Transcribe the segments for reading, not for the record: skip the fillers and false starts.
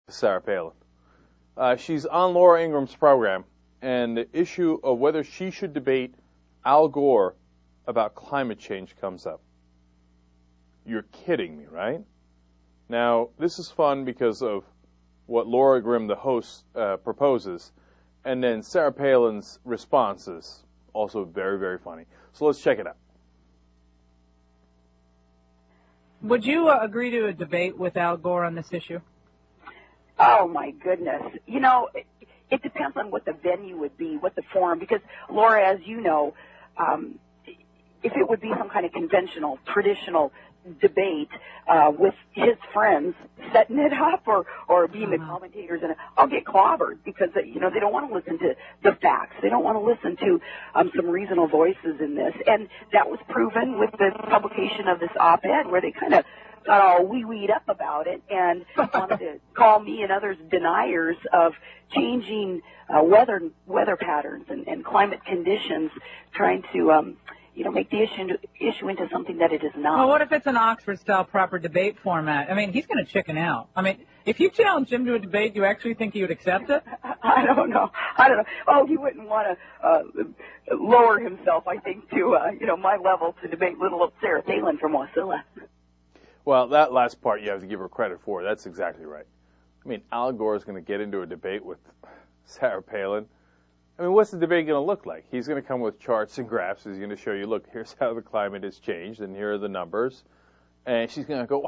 Sarah Palin. She's on Laura Ingram's program, and the issue of whether she should debate Al Gore about climate change comes up. You're kidding me, right? Now, this is fun because of what Laura Grimm, the host, proposes, and then Sarah Palin's response is also very, very funny. So let's check it out. Would you agree to a debate with Al Gore on this issue? Oh, my goodness. You know, it depends on what the venue would be, what the forum, because, Laura, as you know, if it would be some kind of conventional, traditional debate with his friends setting it up or being the commentators, and I'll get clobbered because, you know, they don't want to listen to the facts. They don't want to listen to some reasonable voices in this. And that was proven with the publication of this op-ed where they kind of got all wee-weed up about it and wanted to call me and others deniers of changing weather patterns and climate conditions, trying to make the issue into something that it is not. Well, what if it's an Oxford-style proper debate format? I mean, he's going to chicken out. I mean, if you challenge him to a debate, do you actually think he would accept it? I don't know. Oh, he wouldn't want to lower himself, I think, to my level to debate little old Sarah Palin from Wasilla. Well, that last part you have to give her credit for. That's exactly right. I mean, Al Gore is going to get into a debate with Sarah Palin. I mean, what's the debate going to look like? He's going to come with charts and graphs. He's going to show you, look, here's how the climate has changed, and here are the numbers. And she's going to go,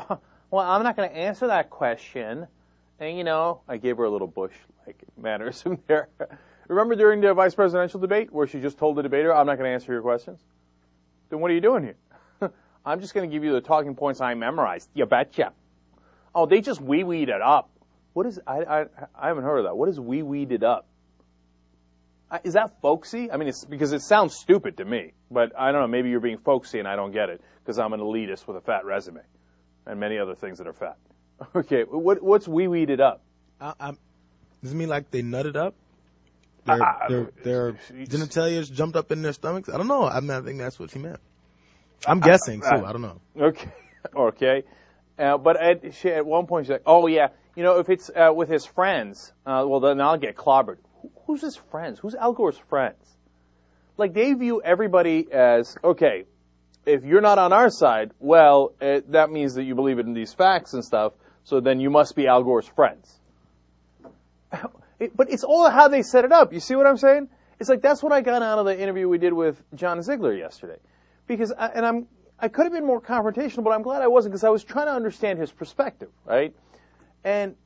well, I'm not going to answer that question. And, I gave her a little Bush-like mannerism there. Remember during the vice presidential debate where she just told the debater, I'm not going to answer your questions? Then what are you doing here? I'm just going to give you the talking points I memorized. You betcha. Oh, they just wee-weed it up. What is, I haven't heard of that. What is wee-weed it up? Is that folksy? I mean, it's because it sounds stupid to me. But I don't know, maybe you're being folksy and I don't get it because I'm an elitist with a fat resume and many other things that are fat. Okay, what's wee-weed it up? Does it mean like they nutted up? Their genitalia jumped up in their stomachs? I don't know. I think that's what she meant. I'm guessing, too. I don't know. Okay. But at one point, she's like, oh, yeah, if it's with his friends, well, then I'll get clobbered. Who's his friends? Who's Al Gore's friends? Like, they view everybody as, okay, if you're not on our side, well, that means that you believe in these facts and stuff, so then you must be Al Gore's friends. But it's all how they set it up. You see what I'm saying? It's like that's what I got out of the interview we did with John Ziegler yesterday. Because, I could have been more confrontational, but I'm glad I wasn't because I was trying to understand his perspective, right? And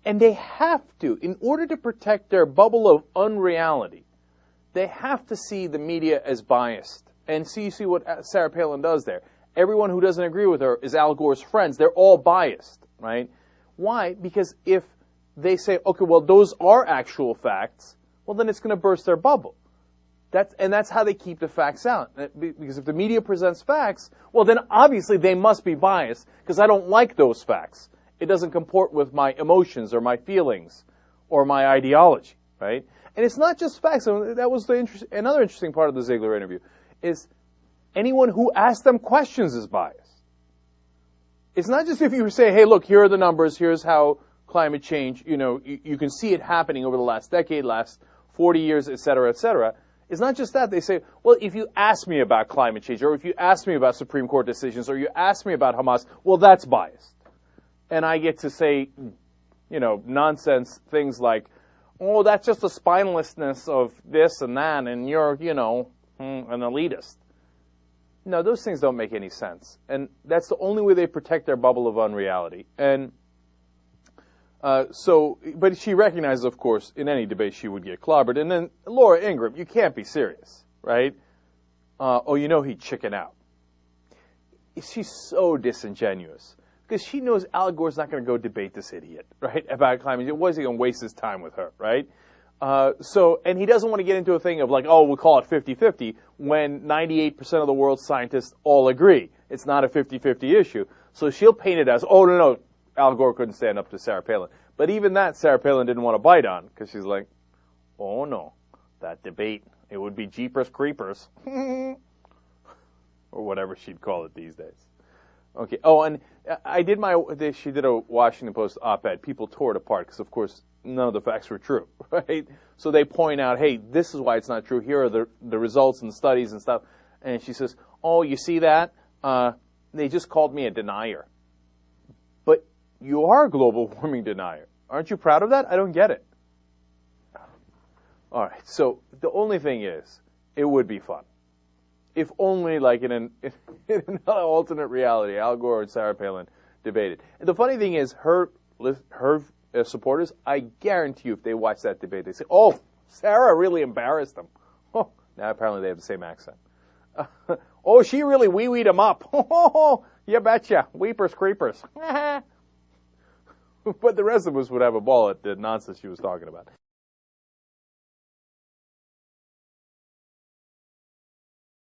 they have to, in order to protect their bubble of unreality, they have to see the media as biased. And you see what Sarah Palin does there. Everyone who doesn't agree with her is Al Gore's friends. They're all biased, right? Why? Because if they say, okay, well, those are actual facts, well, then it's going to burst their bubble. That's how they keep the facts out. Because if the media presents facts, well, then obviously they must be biased because I don't like those facts. It doesn't comport with my emotions or my feelings or my ideology, right? And it's not just facts. That was another interesting part of the Ziegler interview is anyone who asks them questions is biased. It's not just if you say, hey, look, here are the numbers, here's how climate change, you can see it happening over the last decade, last 40 years, et cetera, et cetera. It's not just that. They say, well, if you ask me about climate change, or if you ask me about Supreme Court decisions, or you ask me about Hamas, well, that's biased. And I get to say, nonsense things like, oh, that's just the spinelessness of this and that, and you're, an elitist. No, those things don't make any sense. And that's the only way they protect their bubble of unreality. And but she recognizes, of course, in any debate she would get clobbered. And then Laura Ingraham, you can't be serious, right? He'd chicken out. She's so disingenuous because she knows Al Gore's not going to go debate this idiot, right, about climate change. Why is he going to waste his time with her, right? And he doesn't want to get into a thing of like, oh, we'll call it 50-50 when 98% of the world's scientists all agree. It's not a 50-50 issue. So she'll paint it as, oh, no, Al Gore couldn't stand up to Sarah Palin. But even that, Sarah Palin didn't want to bite on because she's like, oh, no, that debate, it would be Jeepers Creepers. Or whatever she'd call it these days. Okay. Oh, and she did a Washington Post op-ed. People tore it apart because, of course, none of the facts were true, right? So they point out, hey, this is why it's not true. Here are the results and the studies and stuff. And she says, oh, you see that? They just called me a denier. But you are a global warming denier. Aren't you proud of that? I don't get it. All right. So the only thing is, it would be fun. If only, like in another alternate reality, Al Gore and Sarah Palin debated. And the funny thing is, her supporters, I guarantee you, if they watch that debate, they say, "Oh, Sarah really embarrassed them." Oh, now apparently they have the same accent. Oh, she really wee-weed them up. Oh, you betcha, weepers creepers. But the rest of us would have a ball at the nonsense she was talking about.